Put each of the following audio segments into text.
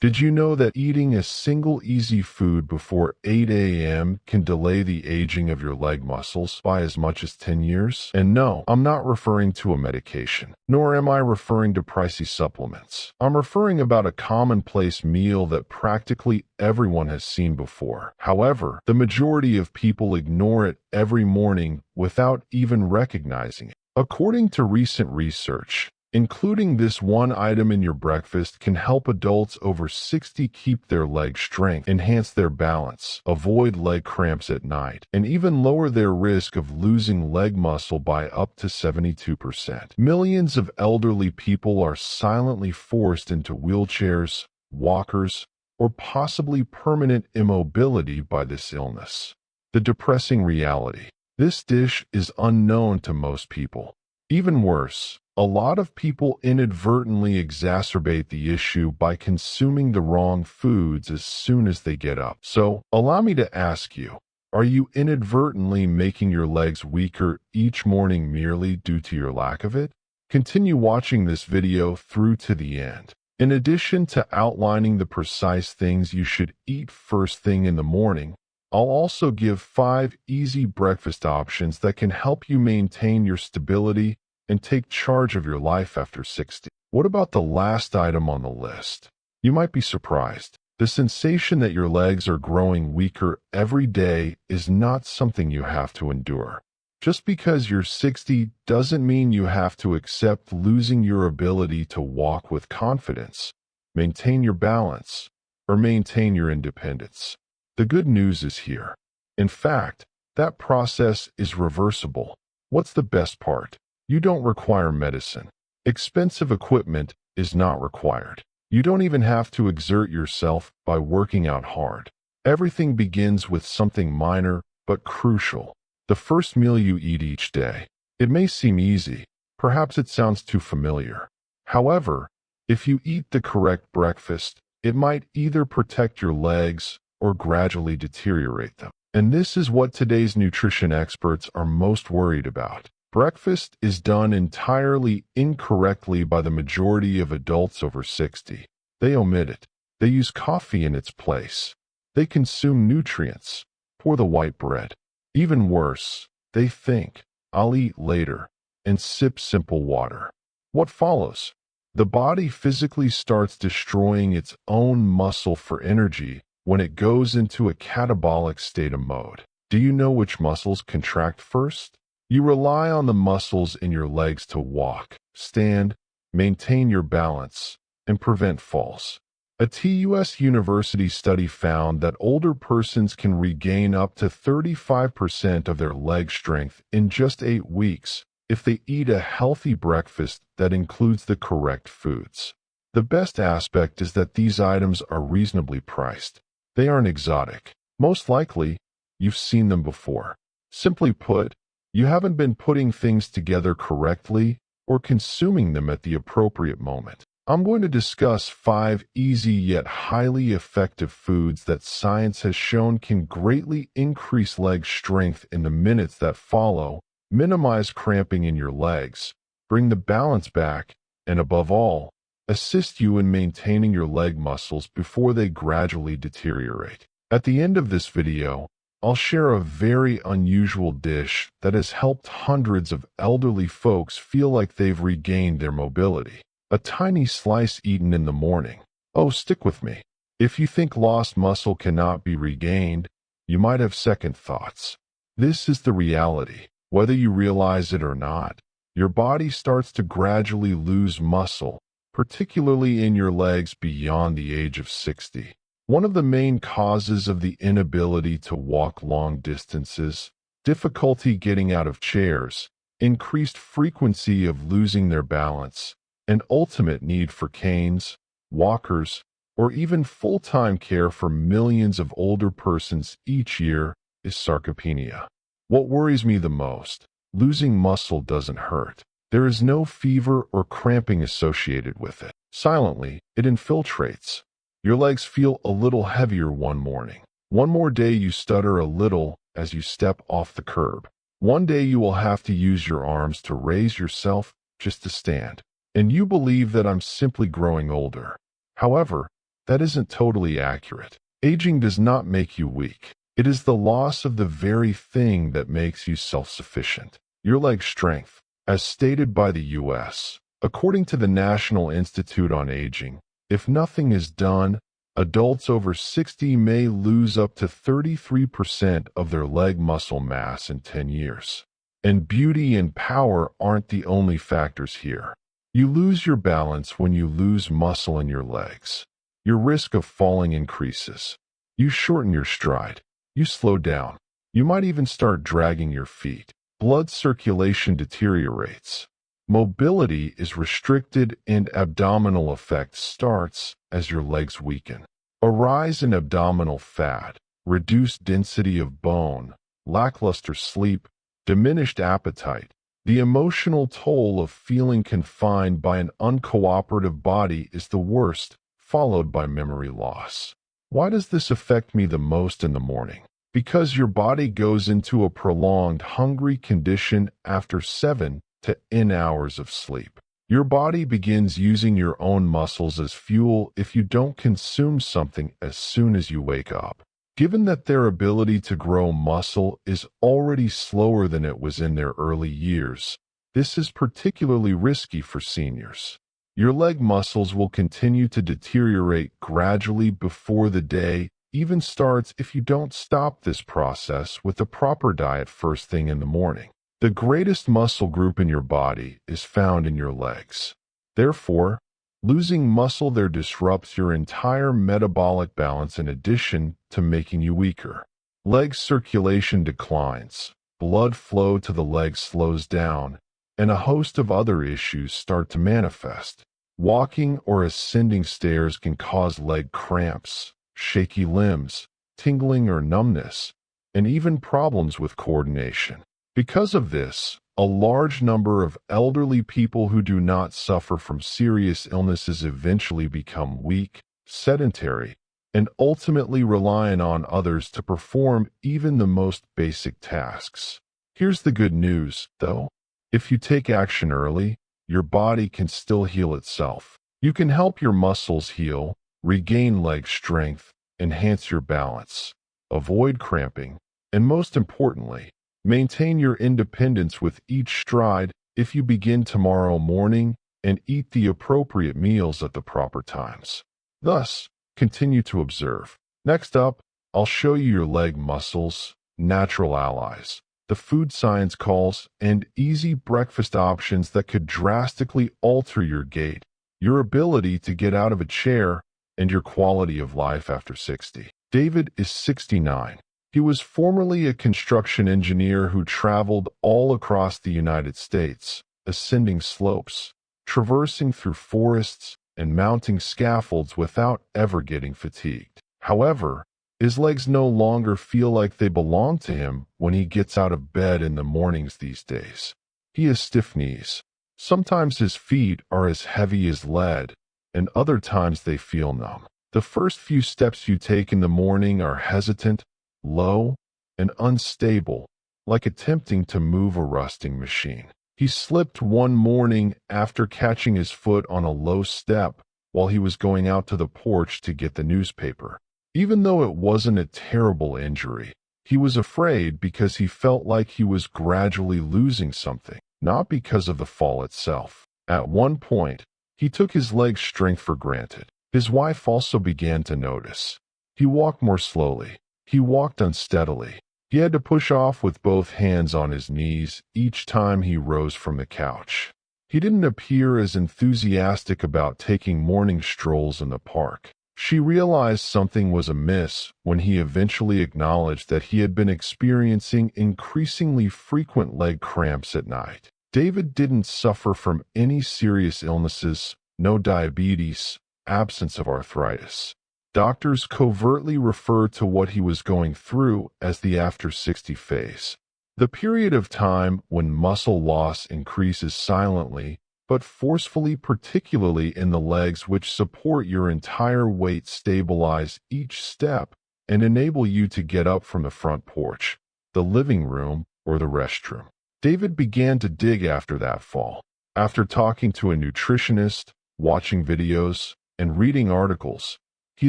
Did you know that eating a single easy food before 8 a.m. can delay the aging of your leg muscles by as much as 10 years? And no, I'm not referring to a medication, nor am I referring to pricey supplements. I'm referring about a commonplace meal that practically everyone has seen before. However, the majority of people ignore it every morning without even recognizing it. According to recent research, including this one item in your breakfast can help adults over 60 keep their leg strength, enhance their balance, avoid leg cramps at night, and even lower their risk of losing leg muscle by up to 72%. Millions of elderly people are silently forced into wheelchairs, walkers, or possibly permanent immobility by this illness. The depressing reality: this dish is unknown to most people. Even worse, a lot of people inadvertently exacerbate the issue by consuming the wrong foods as soon as they get up. So, allow me to ask you, are you inadvertently making your legs weaker each morning merely due to your lack of it? Continue watching this video through to the end. In addition to outlining the precise things you should eat first thing in the morning, I'll also give 5 easy breakfast options that can help you maintain your stability and take charge of your life after 60. What about the last item on the list? You might be surprised. The sensation that your legs are growing weaker every day is not something you have to endure. Just because you're 60 doesn't mean you have to accept losing your ability to walk with confidence, maintain your balance, or maintain your independence. The good news is here. In fact, that process is reversible. What's the best part? You don't require medicine. Expensive equipment is not required. You don't even have to exert yourself by working out hard. Everything begins with something minor but crucial: the first meal you eat each day. It may seem easy. Perhaps it sounds too familiar. However, if you eat the correct breakfast, it might either protect your legs or gradually deteriorate them. And this is what today's nutrition experts are most worried about. Breakfast is done entirely incorrectly by the majority of adults over 60. They omit it. They use coffee in its place. They consume nutrients, pour the white bread. Even worse, they think, "I'll eat later," and sip simple water. What follows? The body physically starts destroying its own muscle for energy when it goes into a catabolic state of mode. Do you know which muscles contract first? You rely on the muscles in your legs to walk, stand, maintain your balance, and prevent falls. A TUS University study found that older persons can regain up to 35% of their leg strength in just 8 weeks if they eat a healthy breakfast that includes the correct foods. The best aspect is that these items are reasonably priced. They aren't exotic. Most likely, you've seen them before. Simply put, you haven't been putting things together correctly or consuming them at the appropriate moment. I'm going to discuss 5 easy yet highly effective foods that science has shown can greatly increase leg strength in the minutes that follow, minimize cramping in your legs, bring the balance back, and above all, assist you in maintaining your leg muscles before they gradually deteriorate. At the end of this video, I'll share a very unusual dish that has helped hundreds of elderly folks feel like they've regained their mobility. A tiny slice eaten in the morning. Oh, stick with me. If you think lost muscle cannot be regained, you might have second thoughts. This is the reality. Whether you realize it or not, your body starts to gradually lose muscle, particularly in your legs beyond the age of 60. One of the main causes of the inability to walk long distances, difficulty getting out of chairs, increased frequency of losing their balance, and ultimate need for canes, walkers, or even full-time care for millions of older persons each year is sarcopenia. What worries me the most: losing muscle doesn't hurt. There is no fever or cramping associated with it. Silently, it infiltrates. Your legs feel a little heavier one morning. One more day you stutter a little as you step off the curb. One day you will have to use your arms to raise yourself just to stand. And you believe that I'm simply growing older. However, That isn't totally accurate. Aging does not make you weak. It is the loss of the very thing that makes you self-sufficient. Your leg strength, as stated by the U.S. According to the National Institute on Aging, if nothing is done, adults over 60 may lose up to 33% of their leg muscle mass in 10 years. And beauty and power aren't the only factors here. You lose your balance when you lose muscle in your legs. Your risk of falling increases. You shorten your stride. You slow down. You might even start dragging your feet. Blood circulation deteriorates. Mobility is restricted and abdominal effect starts as your legs weaken. A rise in abdominal fat, reduced density of bone, lackluster sleep, diminished appetite. The emotional toll of feeling confined by an uncooperative body is the worst, followed by memory loss. Why does this affect me the most in the morning? Because your body goes into a prolonged hungry condition after 7 to 10 hours of sleep. Your body begins using your own muscles as fuel if you don't consume something as soon as you wake up. Given that their ability to grow muscle is already slower than it was in their early years, this is particularly risky for seniors. Your leg muscles will continue to deteriorate gradually before the day even starts if you don't stop this process with the proper diet first thing in the morning. The greatest muscle group in your body is found in your legs. Therefore, losing muscle there disrupts your entire metabolic balance in addition to making you weaker. Leg circulation declines, blood flow to the legs slows down, and a host of other issues start to manifest. Walking or ascending stairs can cause leg cramps, shaky limbs, tingling or numbness, and even problems with coordination. Because of this, a large number of elderly people who do not suffer from serious illnesses eventually become weak, sedentary, and ultimately reliant on others to perform even the most basic tasks. Here's the good news, though. If you take action early, your body can still heal itself. You can help your muscles heal, regain leg strength, enhance your balance, avoid cramping, and most importantly, maintain your independence with each stride if you begin tomorrow morning and eat the appropriate meals at the proper times. Thus, continue to observe. Next up, I'll show you your leg muscles, natural allies, the food science calls, and easy breakfast options that could drastically alter your gait, your ability to get out of a chair, and your quality of life after 60. David is 69. He was formerly a construction engineer who traveled all across the United States, ascending slopes, traversing through forests, and mounting scaffolds without ever getting fatigued. However, his legs no longer feel like they belong to him when he gets out of bed in the mornings these days. He has stiff knees. Sometimes his feet are as heavy as lead, and other times they feel numb. The first few steps you take in the morning are hesitant, low, and unstable, like attempting to move a rusting machine. He slipped one morning after catching his foot on a low step while he was going out to the porch to get the newspaper. Even though it wasn't a terrible injury, he was afraid because he felt like he was gradually losing something, not because of the fall itself. At one point, he took his leg strength for granted. His wife also began to notice. He walked more slowly. He walked unsteadily. He had to push off with both hands on his knees each time he rose from the couch. He didn't appear as enthusiastic about taking morning strolls in the park. She realized something was amiss when he eventually acknowledged that he had been experiencing increasingly frequent leg cramps at night. David didn't suffer from any serious illnesses, no diabetes, absence of arthritis. Doctors covertly refer to what he was going through as the after 60 phase, the period of time when muscle loss increases silently but forcefully, particularly in the legs which support your entire weight, stabilize each step, and enable you to get up from the front porch, the living room, or the restroom. David began to dig after that fall. After talking to a nutritionist, watching videos, and reading articles, he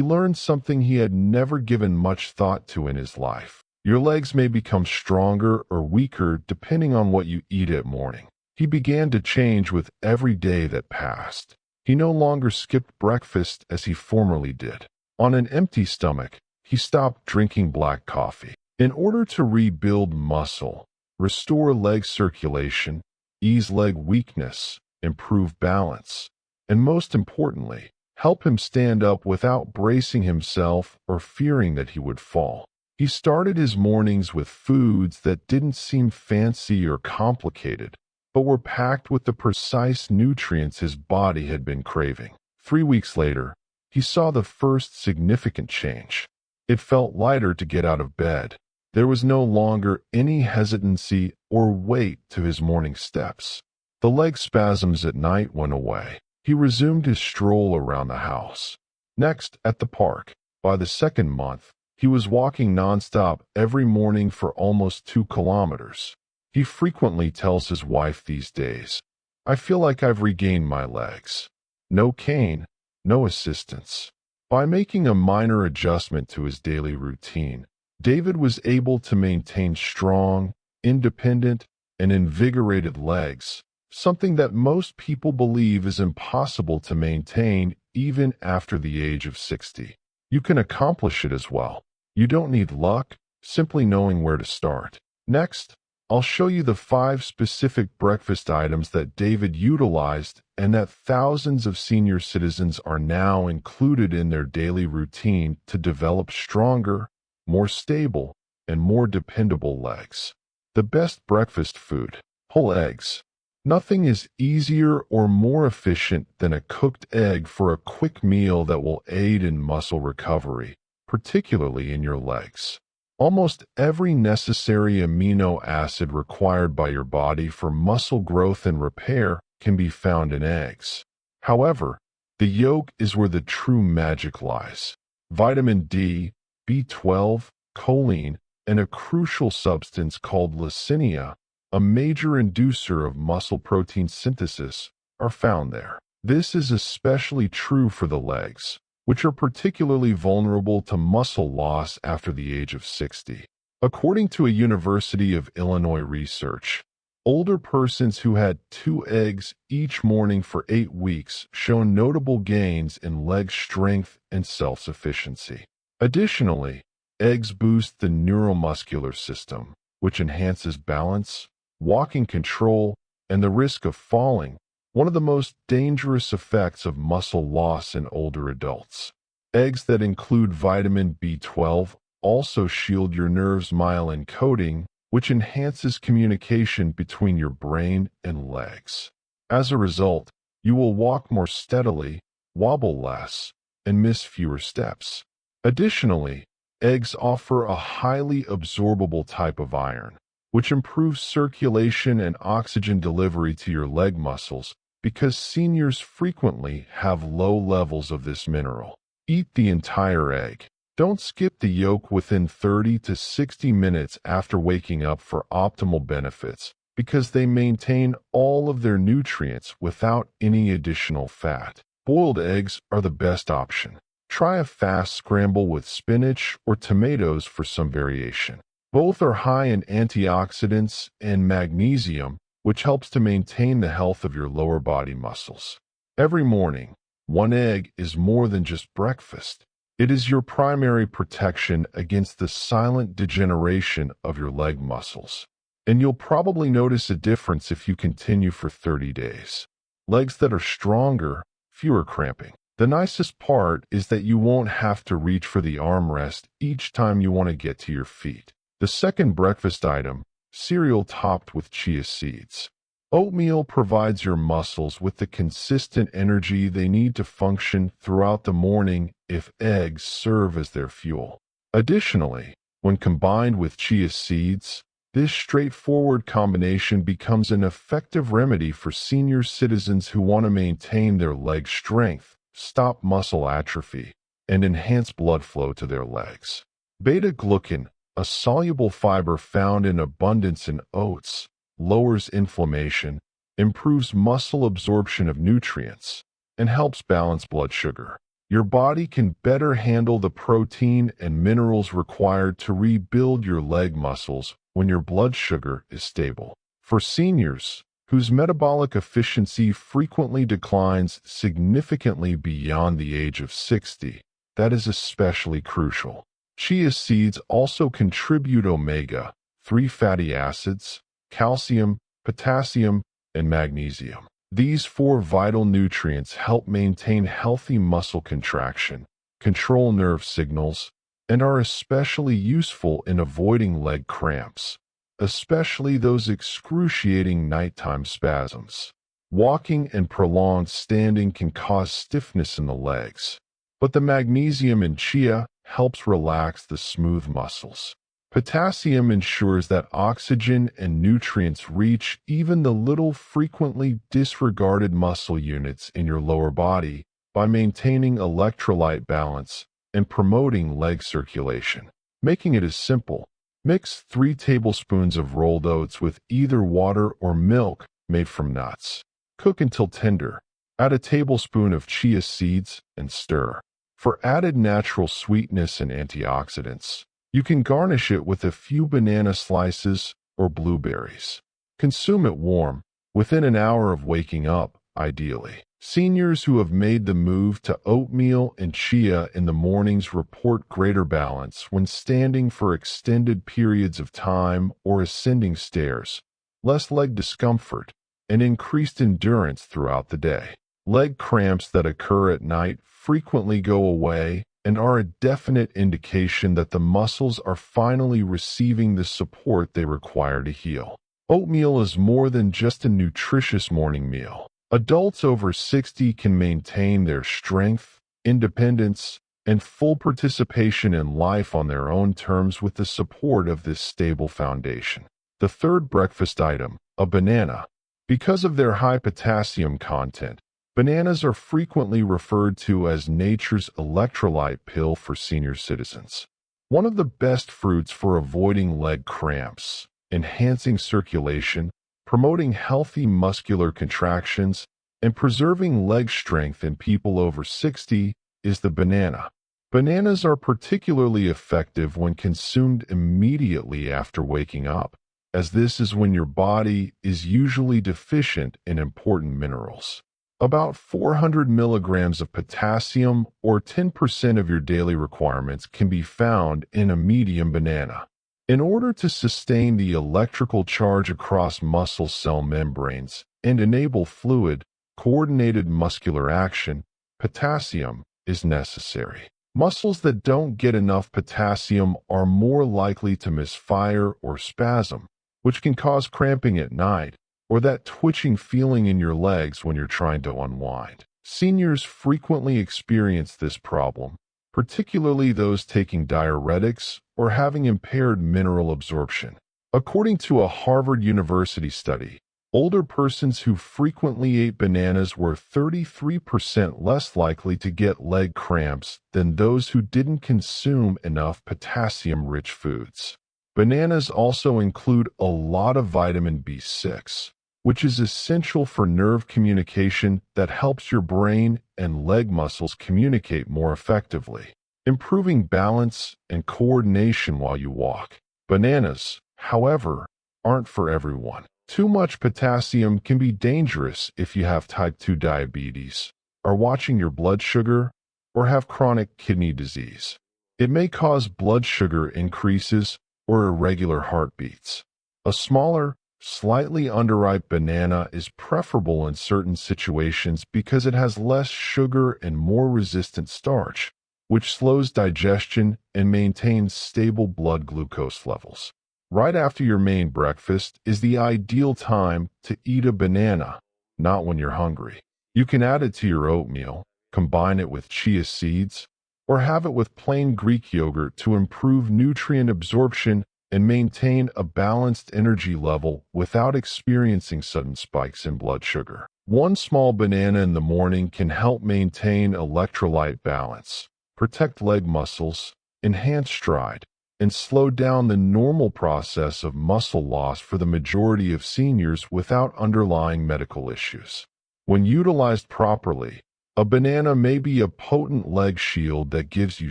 learned something he had never given much thought to in his life. Your legs may become stronger or weaker depending on what you eat at morning. He began to change with every day that passed. He no longer skipped breakfast as he formerly did. On an empty stomach, he stopped drinking black coffee. In order to rebuild muscle, restore leg circulation, ease leg weakness, improve balance, and most importantly, help him stand up without bracing himself or fearing that he would fall. He started his mornings with foods that didn't seem fancy or complicated, but were packed with the precise nutrients his body had been craving. 3 weeks later, he saw the first significant change. It felt lighter to get out of bed. There was no longer any hesitancy or weight to his morning steps. The leg spasms at night went away. He resumed his stroll around the house. Next, at the park. By the second month, he was walking nonstop every morning for almost 2 kilometers. He frequently tells his wife these days, "I feel like I've regained my legs." No cane, no assistance. By making a minor adjustment to his daily routine, David was able to maintain strong, independent, and invigorated legs, something that most people believe is impossible to maintain even after the age of 60. You can accomplish it as well. You don't need luck, simply knowing where to start. Next, I'll show you the 5 specific breakfast items that David utilized and that thousands of senior citizens are now included in their daily routine to develop stronger, more stable, and more dependable legs. The best breakfast food: whole eggs. Nothing is easier or more efficient than a cooked egg for a quick meal that will aid in muscle recovery, particularly in your legs. Almost every necessary amino acid required by your body for muscle growth and repair can be found in eggs. However, the yolk is where the true magic lies. Vitamin D, B12, choline, and a crucial substance called leucine, a major inducer of muscle protein synthesis, are found there. This is especially true for the legs, which are particularly vulnerable to muscle loss after the age of 60. According to a University of Illinois research, older persons who had 2 eggs each morning for 8 weeks shown notable gains in leg strength and self-sufficiency. Additionally, eggs boost the neuromuscular system, which enhances balance, walking control, and the risk of falling, one of the most dangerous effects of muscle loss in older adults. Eggs that include vitamin B12 also shield your nerve's myelin coating, which enhances communication between your brain and legs. As a result, you will walk more steadily, wobble less, and miss fewer steps. Additionally, eggs offer a highly absorbable type of iron, which improves circulation and oxygen delivery to your leg muscles because seniors frequently have low levels of this mineral. Eat the entire egg. Don't skip the yolk within 30 to 60 minutes after waking up for optimal benefits because they maintain all of their nutrients without any additional fat. Boiled eggs are the best option. Try a fast scramble with spinach or tomatoes for some variation. Both are high in antioxidants and magnesium, which helps to maintain the health of your lower body muscles. Every morning, 1 egg is more than just breakfast. It is your primary protection against the silent degeneration of your leg muscles. And you'll probably notice a difference if you continue for 30 days. Legs that are stronger, fewer cramping. The nicest part is that you won't have to reach for the armrest each time you want to get to your feet. The second breakfast item: cereal topped with chia seeds. Oatmeal provides your muscles with the consistent energy they need to function throughout the morning if eggs serve as their fuel. Additionally, when combined with chia seeds, this straightforward combination becomes an effective remedy for senior citizens who want to maintain their leg strength, stop muscle atrophy, and enhance blood flow to their legs. Beta-glucan, a soluble fiber found in abundance in oats, lowers inflammation, improves muscle absorption of nutrients, and helps balance blood sugar. your body can better handle the protein and minerals required to rebuild your leg muscles when your blood sugar is stable. For seniors, whose metabolic efficiency frequently declines significantly beyond the age of 60, that is especially crucial. Chia seeds also contribute omega-3 fatty acids, calcium, potassium, and magnesium. These four vital nutrients help maintain healthy muscle contraction, control nerve signals, and are especially useful in avoiding leg cramps, especially those excruciating nighttime spasms. Walking and prolonged standing can cause stiffness in the legs, but the magnesium in chia helps relax the smooth muscles. Potassium ensures that oxygen and nutrients reach even the little frequently disregarded muscle units in your lower body by maintaining electrolyte balance and promoting leg circulation. Making it as simple, mix 3 tablespoons of rolled oats with either water or milk made from nuts. Cook until tender. Add a tablespoon of chia seeds and stir. For added natural sweetness and antioxidants, you can garnish it with a few banana slices or blueberries. Consume it warm, within an hour of waking up, ideally. Seniors who have made the move to oatmeal and chia in the mornings report greater balance when standing for extended periods of time or ascending stairs, less leg discomfort, and increased endurance throughout the day. Leg cramps that occur at night frequently go away and are a definite indication that the muscles are finally receiving the support they require to heal. Oatmeal is more than just a nutritious morning meal. Adults over 60 can maintain their strength, independence, and full participation in life on their own terms with the support of this stable foundation. The third breakfast item, a banana. Because of their high potassium content, bananas are frequently referred to as nature's electrolyte pill for senior citizens. One of the best fruits for avoiding leg cramps, enhancing circulation, promoting healthy muscular contractions, and preserving leg strength in people over 60 is the banana. Bananas are particularly effective when consumed immediately after waking up, as this is when your body is usually deficient in important minerals. About 400 milligrams of potassium, or 10% of your daily requirements, can be found in a medium banana. In order to sustain the electrical charge across muscle cell membranes and enable fluid, coordinated muscular action, potassium is necessary. Muscles that don't get enough potassium are more likely to misfire or spasm, which can cause cramping at night, or that twitching feeling in your legs when you're trying to unwind. Seniors frequently experience this problem, particularly those taking diuretics or having impaired mineral absorption. According to a Harvard University study, older persons who frequently ate bananas were 33% less likely to get leg cramps than those who didn't consume enough potassium-rich foods. Bananas also include a lot of vitamin B6, which is essential for nerve communication that helps your brain and leg muscles communicate more effectively, improving balance and coordination while you walk. Bananas, however, aren't for everyone. Too much potassium can be dangerous if you have type 2 diabetes, are watching your blood sugar, or have chronic kidney disease. It may cause blood sugar increases or irregular heartbeats. A smaller, slightly underripe banana is preferable in certain situations because it has less sugar and more resistant starch, which slows digestion and maintains stable blood glucose levels. Right after your main breakfast is the ideal time to eat a banana, not when you're hungry. You can add it to your oatmeal, combine it with chia seeds, or have it with plain Greek yogurt to improve nutrient absorption and maintain a balanced energy level without experiencing sudden spikes in blood sugar. One small banana in the morning can help maintain electrolyte balance, protect leg muscles, enhance stride, and slow down the normal process of muscle loss for the majority of seniors without underlying medical issues. When utilized properly, A banana may be a potent leg shield that gives you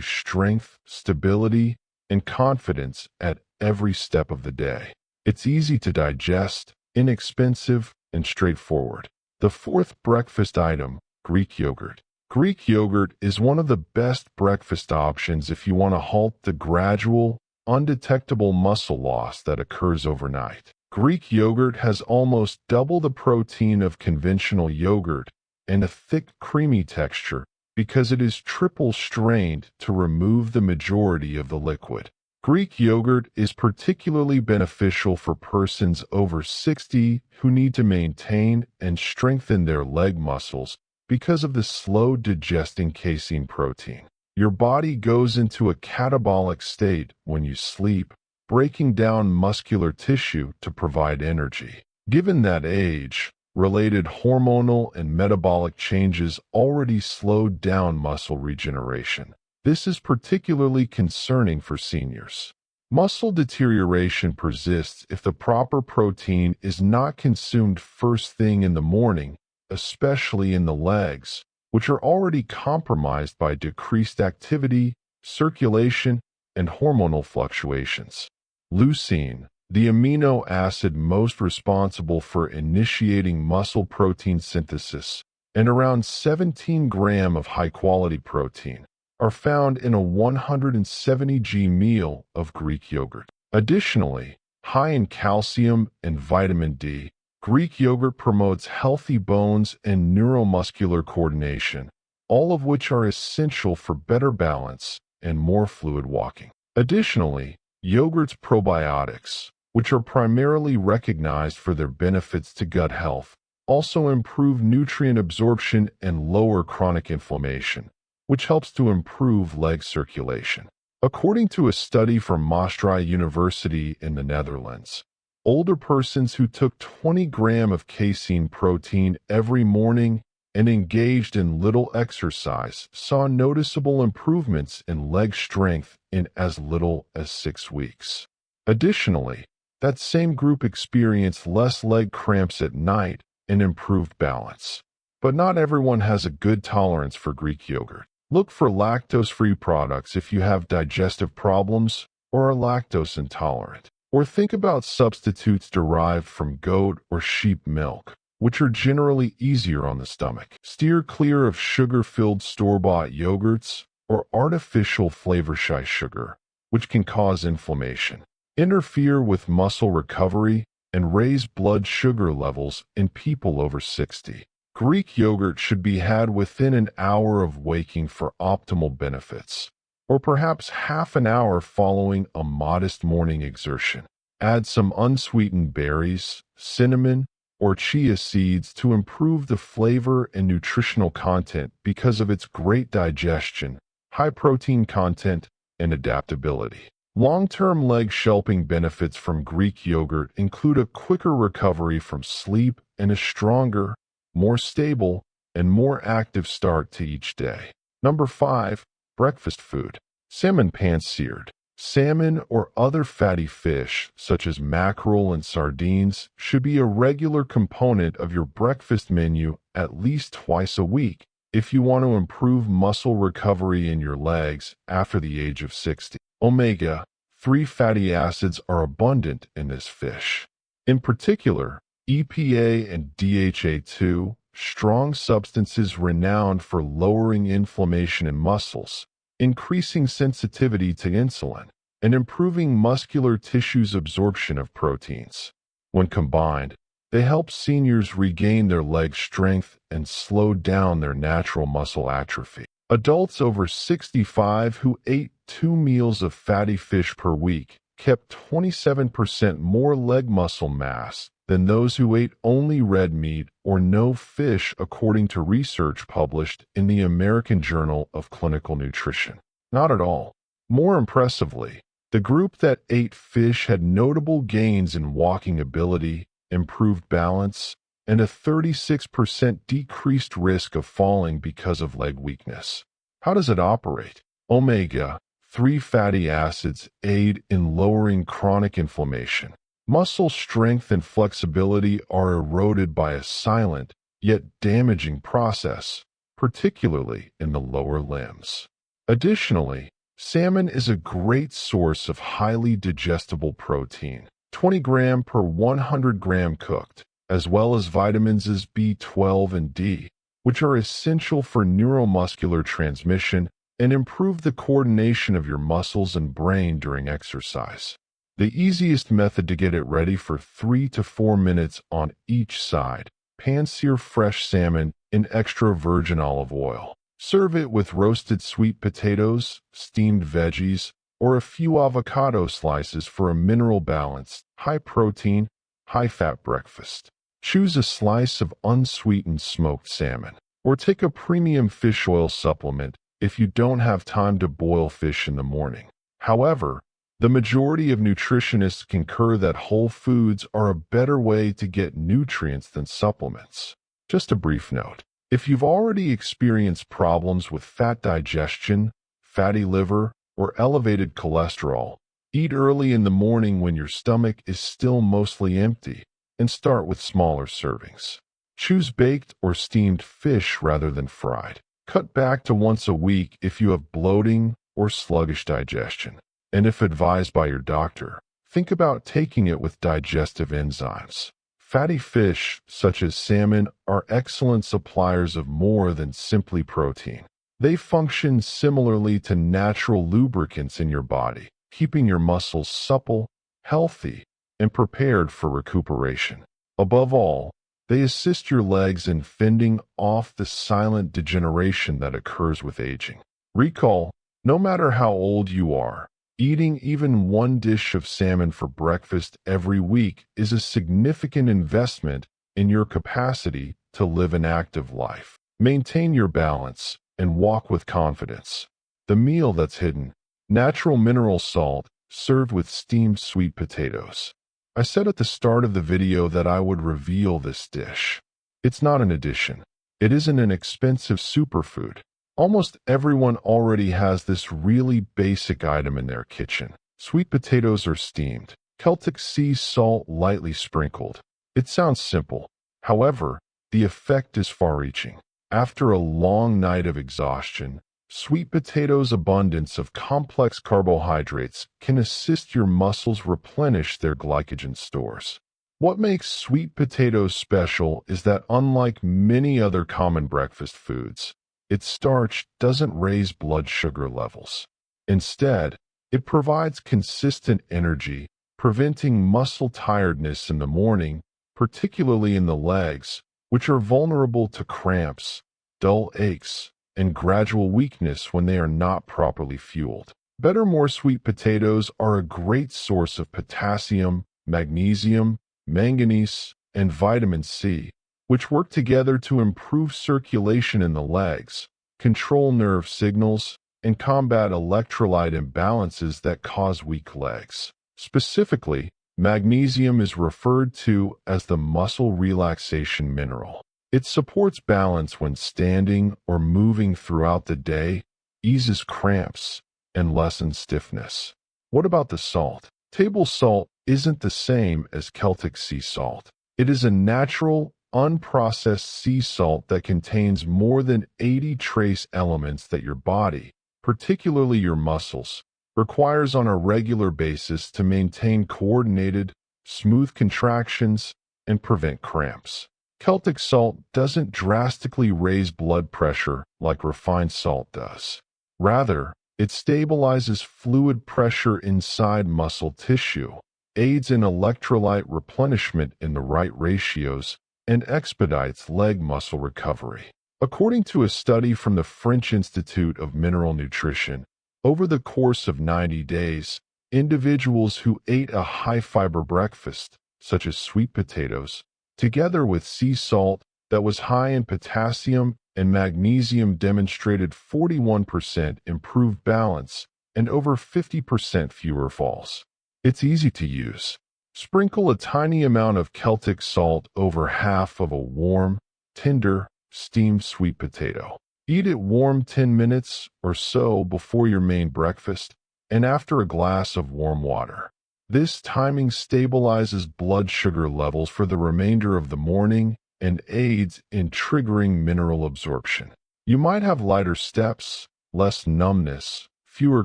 strength, stability, and confidence at every step of the day. It's easy to digest, inexpensive, and straightforward. The fourth breakfast item, Greek yogurt. Greek yogurt is one of the best breakfast options if you want to halt the gradual, undetectable muscle loss that occurs overnight. Greek yogurt has almost double the protein of conventional yogurt and a thick, creamy texture because it is triple strained to remove the majority of the liquid. Greek yogurt is particularly beneficial for persons over 60 who need to maintain and strengthen their leg muscles because of the slow digesting casein protein. Your body goes into a catabolic state when you sleep, breaking down muscular tissue to provide energy. Given that age, related hormonal and metabolic changes already slowed down muscle regeneration. This is particularly concerning for seniors. Muscle deterioration persists if the proper protein is not consumed first thing in the morning, especially in the legs, which are already compromised by decreased activity, circulation, and hormonal fluctuations. Leucine, the amino acid most responsible for initiating muscle protein synthesis, and around 17 grams of high-quality protein, are found in a 170 g meal of Greek yogurt. Additionally, high in calcium and vitamin D, Greek yogurt promotes healthy bones and neuromuscular coordination, all of which are essential for better balance and more fluid walking. Additionally, yogurt's probiotics, which are primarily recognized for their benefits to gut health, also improve nutrient absorption and lower chronic inflammation, which helps to improve leg circulation. According to a study from Maastricht University in the Netherlands, older persons who took 20 grams of casein protein every morning and engaged in little exercise saw noticeable improvements in leg strength in as little as 6 weeks. Additionally, that same group experienced less leg cramps at night and improved balance. But not everyone has a good tolerance for Greek yogurt. Look for lactose-free products if you have digestive problems or are lactose intolerant. Or think about substitutes derived from goat or sheep milk, which are generally easier on the stomach. Steer clear of sugar-filled store-bought yogurts or artificial flavor-shy sugar, which can cause inflammation, interfere with muscle recovery, and raise blood sugar levels in people over 60. Greek yogurt should be had within an hour of waking for optimal benefits, or perhaps half an hour following a modest morning exertion. Add some unsweetened berries, cinnamon, or chia seeds to improve the flavor and nutritional content because of its great digestion, high protein content, and adaptability. Long-term leg shelping benefits from Greek yogurt include a quicker recovery from sleep and a stronger, more stable, and more active start to each day. Number 5. Breakfast food. Salmon pan-seared. Salmon or other fatty fish, such as mackerel and sardines, should be a regular component of your breakfast menu at least twice a week if you want to improve muscle recovery in your legs after the age of 60. Omega-3 fatty acids are abundant in this fish. In particular, EPA and DHA2, strong substances renowned for lowering inflammation in muscles, increasing sensitivity to insulin, and improving muscular tissue's absorption of proteins. When combined, they help seniors regain their leg strength and slow down their natural muscle atrophy. Adults over 65 who ate 2 meals of fatty fish per week kept 27% more leg muscle mass than those who ate only red meat or no fish, according to research published in the American Journal of Clinical Nutrition. Not at all. More impressively, the group that ate fish had notable gains in walking ability, improved balance, and a 36% decreased risk of falling because of leg weakness. How does it operate? Omega-3 fatty acids aid in lowering chronic inflammation. Muscle strength and flexibility are eroded by a silent, yet damaging process, particularly in the lower limbs. Additionally, salmon is a great source of highly digestible protein, 20 gram per 100 gram cooked, as well as vitamins as B12 and D, which are essential for neuromuscular transmission and improve the coordination of your muscles and brain during exercise. The easiest method to get it ready for 3 to 4 minutes on each side. Pan-sear fresh salmon in extra virgin olive oil. Serve it with roasted sweet potatoes, steamed veggies, or a few avocado slices for a mineral-balanced, high-protein, high-fat breakfast. Choose a slice of unsweetened smoked salmon, or take a premium fish oil supplement if you don't have time to boil fish in the morning. However, the majority of nutritionists concur that whole foods are a better way to get nutrients than supplements. Just a brief note. If you've already experienced problems with fat digestion, fatty liver, or elevated cholesterol, eat early in the morning when your stomach is still mostly empty, and start with smaller servings. Choose baked or steamed fish rather than fried. Cut back to once a week if you have bloating or sluggish digestion. And if advised by your doctor, think about taking it with digestive enzymes. Fatty fish, such as salmon, are excellent suppliers of more than simply protein. They function similarly to natural lubricants in your body, keeping your muscles supple, healthy, and prepared for recuperation. Above all, they assist your legs in fending off the silent degeneration that occurs with aging. Recall, no matter how old you are, eating even one dish of salmon for breakfast every week is a significant investment in your capacity to live an active life. Maintain your balance and walk with confidence. The meal that's hidden, natural mineral salt served with steamed sweet potatoes. I said at the start of the video that I would reveal this dish. It's not an addition. It isn't an expensive superfood. Almost everyone already has this really basic item in their kitchen. Sweet potatoes are steamed, Celtic sea salt lightly sprinkled. It sounds simple. However, the effect is far-reaching. After a long night of exhaustion, sweet potatoes' abundance of complex carbohydrates can assist your muscles replenish their glycogen stores. What makes sweet potatoes special is that unlike many other common breakfast foods, its starch doesn't raise blood sugar levels. Instead, it provides consistent energy, preventing muscle tiredness in the morning, particularly in the legs, which are vulnerable to cramps, dull aches, and gradual weakness when they are not properly fueled. Better, more sweet potatoes are a great source of potassium, magnesium, manganese, and vitamin C, which work together to improve circulation in the legs, control nerve signals, and combat electrolyte imbalances that cause weak legs. Specifically, magnesium is referred to as the muscle relaxation mineral. It supports balance when standing or moving throughout the day, eases cramps, and lessens stiffness. What about the salt? Table salt isn't the same as Celtic sea salt. It is a natural, unprocessed sea salt that contains more than 80 trace elements that your body, particularly your muscles, requires on a regular basis to maintain coordinated, smooth contractions and prevent cramps. Celtic salt doesn't drastically raise blood pressure like refined salt does. Rather, it stabilizes fluid pressure inside muscle tissue, aids in electrolyte replenishment in the right ratios, and expedites leg muscle recovery. According to a study from the French Institute of Mineral Nutrition, over the course of 90 days, individuals who ate a high-fiber breakfast, such as sweet potatoes, together with sea salt that was high in potassium and magnesium, demonstrated 41% improved balance and over 50% fewer falls. It's easy to use. Sprinkle a tiny amount of Celtic salt over half of a warm, tender, steamed sweet potato. Eat it warm 10 minutes or so before your main breakfast and after a glass of warm water. This timing stabilizes blood sugar levels for the remainder of the morning and aids in triggering mineral absorption. You might have lighter steps, less numbness, fewer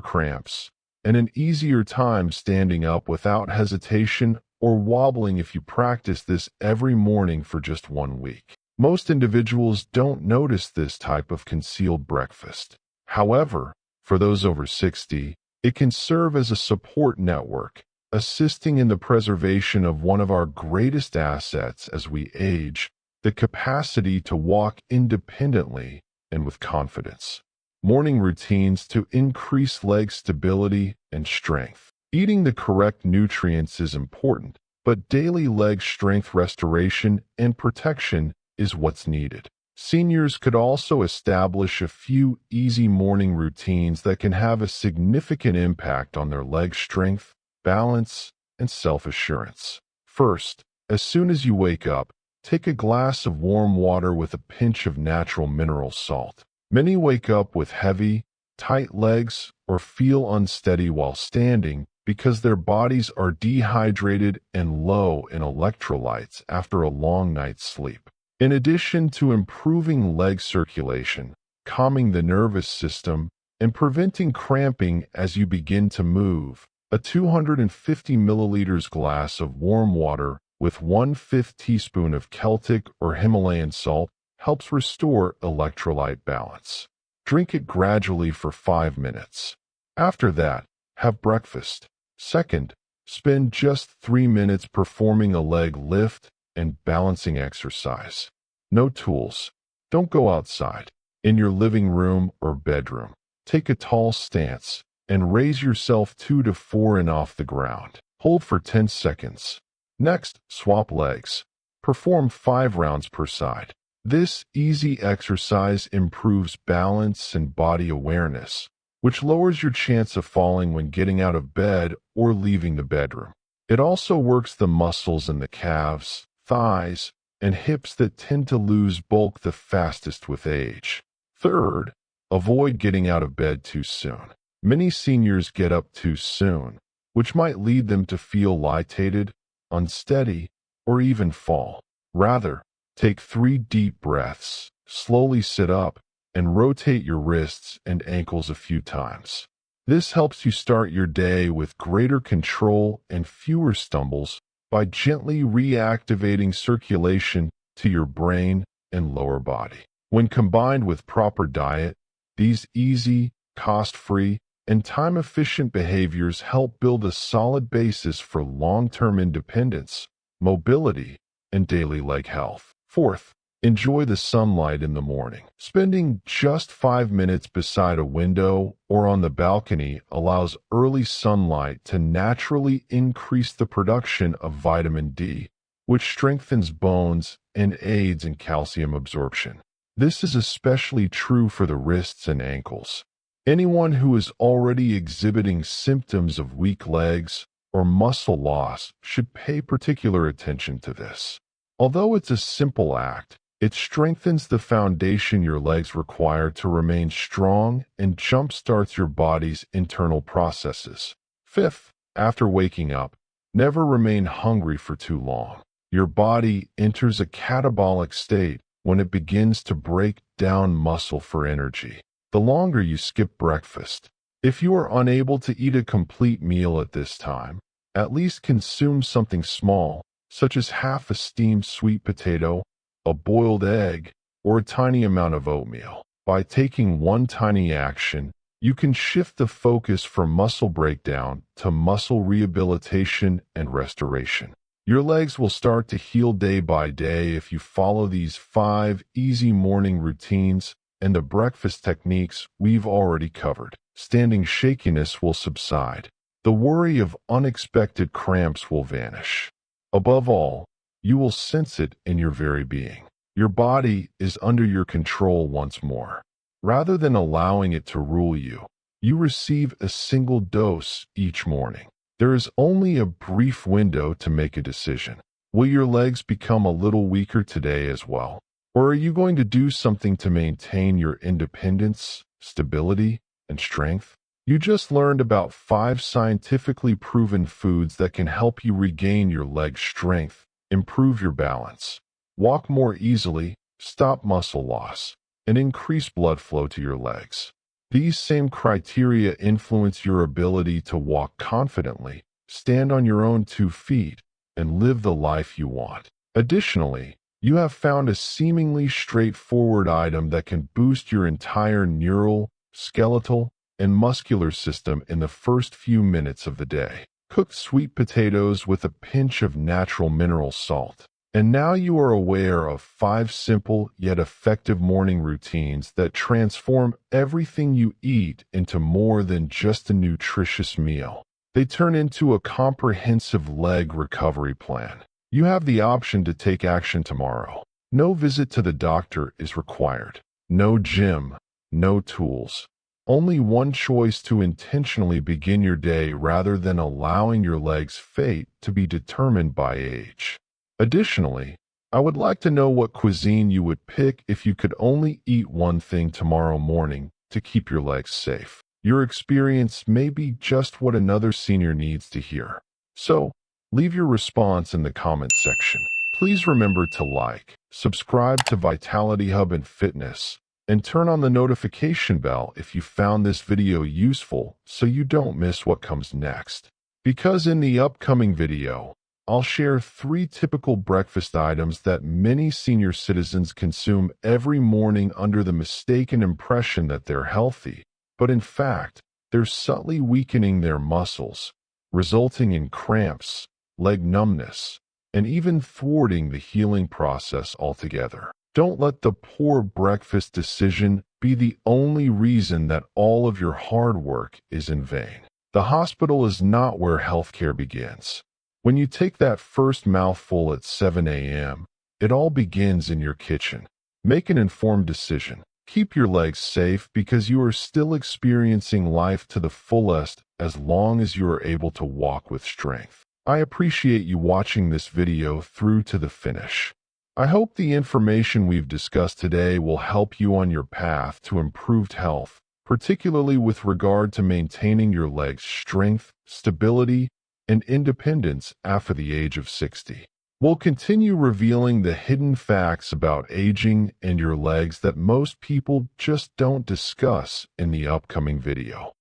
cramps, and an easier time standing up without hesitation or wobbling if you practice this every morning for just 1 week. Most individuals don't notice this type of concealed breakfast. However, for those over 60, it can serve as a support network, assisting in the preservation of one of our greatest assets as we age, the capacity to walk independently and with confidence. Morning routines to increase leg stability and strength. Eating the correct nutrients is important, but daily leg strength restoration and protection is what's needed. Seniors could also establish a few easy morning routines that can have a significant impact on their leg strength, balance, and self-assurance. First, as soon as you wake up, take a glass of warm water with a pinch of natural mineral salt. Many wake up with heavy, tight legs or feel unsteady while standing because their bodies are dehydrated and low in electrolytes after a long night's sleep. In addition to improving leg circulation, calming the nervous system, and preventing cramping as you begin to move, a 250 milliliters glass of warm water with 1/5 teaspoon of Celtic or Himalayan salt helps restore electrolyte balance. Drink it gradually for 5 minutes. After that, have breakfast. Second, spend just 3 minutes performing a leg lift and balancing exercise. No tools. Don't go outside. In your living room or bedroom, take a tall stance and raise yourself 2 to 4 inches off the ground. Hold for 10 seconds. Next, swap legs. Perform 5 rounds per side. This easy exercise improves balance and body awareness, which lowers your chance of falling when getting out of bed or leaving the bedroom. It also works the muscles in the calves, thighs, and hips that tend to lose bulk the fastest with age. Third, avoid getting out of bed too soon. Many seniors get up too soon, which might lead them to feel lightheaded, unsteady, or even fall. Rather, take 3 deep breaths, slowly sit up, and rotate your wrists and ankles a few times. This helps you start your day with greater control and fewer stumbles by gently reactivating circulation to your brain and lower body. When combined with proper diet, these easy, cost-free, and time-efficient behaviors help build a solid basis for long-term independence, mobility, and daily leg health. Fourth, enjoy the sunlight in the morning. Spending just 5 minutes beside a window or on the balcony allows early sunlight to naturally increase the production of vitamin D, which strengthens bones and aids in calcium absorption. This is especially true for the wrists and ankles. Anyone who is already exhibiting symptoms of weak legs or muscle loss should pay particular attention to this. Although it's a simple act, it strengthens the foundation your legs require to remain strong and jumpstarts your body's internal processes. Fifth, after waking up, never remain hungry for too long. Your body enters a catabolic state when it begins to break down muscle for energy. The longer you skip breakfast, if you are unable to eat a complete meal at this time, at least consume something small, such as half a steamed sweet potato, a boiled egg, or a tiny amount of oatmeal. By taking one tiny action, you can shift the focus from muscle breakdown to muscle rehabilitation and restoration. Your legs will start to heal day by day if you follow these 5 easy morning routines and the breakfast techniques we've already covered. Standing shakiness will subside. The worry of unexpected cramps will vanish. Above all, you will sense it in your very being. Your body is under your control once more. Rather than allowing it to rule you, you receive a single dose each morning. There is only a brief window to make a decision. Will your legs become a little weaker today as well? Or are you going to do something to maintain your independence, stability, and strength? You just learned about 5 scientifically proven foods that can help you regain your leg strength, improve your balance, walk more easily, stop muscle loss, and increase blood flow to your legs. These same criteria influence your ability to walk confidently, stand on your own 2 feet, and live the life you want. Additionally, you have found a seemingly straightforward item that can boost your entire neural, skeletal, and muscular system in the first few minutes of the day. Cooked sweet potatoes with a pinch of natural mineral salt. And now you are aware of 5 simple yet effective morning routines that transform everything you eat into more than just a nutritious meal. They turn into a comprehensive leg recovery plan. You have the option to take action tomorrow. No visit to the doctor is required. No gym, no tools. Only one choice to intentionally begin your day rather than allowing your leg's fate to be determined by age. Additionally, I would like to know what cuisine you would pick if you could only eat one thing tomorrow morning to keep your legs safe. Your experience may be just what another senior needs to hear. So, leave your response in the comments section. Please remember to like, subscribe to Vitalityhub and Fitness, and turn on the notification bell if you found this video useful so you don't miss what comes next. Because in the upcoming video, I'll share 3 typical breakfast items that many senior citizens consume every morning under the mistaken impression that they're healthy, but in fact, they're subtly weakening their muscles, resulting in cramps, leg numbness, and even thwarting the healing process altogether. Don't let the poor breakfast decision be the only reason that all of your hard work is in vain. The hospital is not where healthcare begins. When you take that first mouthful at 7 a.m., it all begins in your kitchen. Make an informed decision. Keep your legs safe because you are still experiencing life to the fullest as long as you are able to walk with strength. I appreciate you watching this video through to the finish. I hope the information we've discussed today will help you on your path to improved health, particularly with regard to maintaining your legs' strength, stability, and independence after the age of 60. We'll continue revealing the hidden facts about aging and your legs that most people just don't discuss in the upcoming video.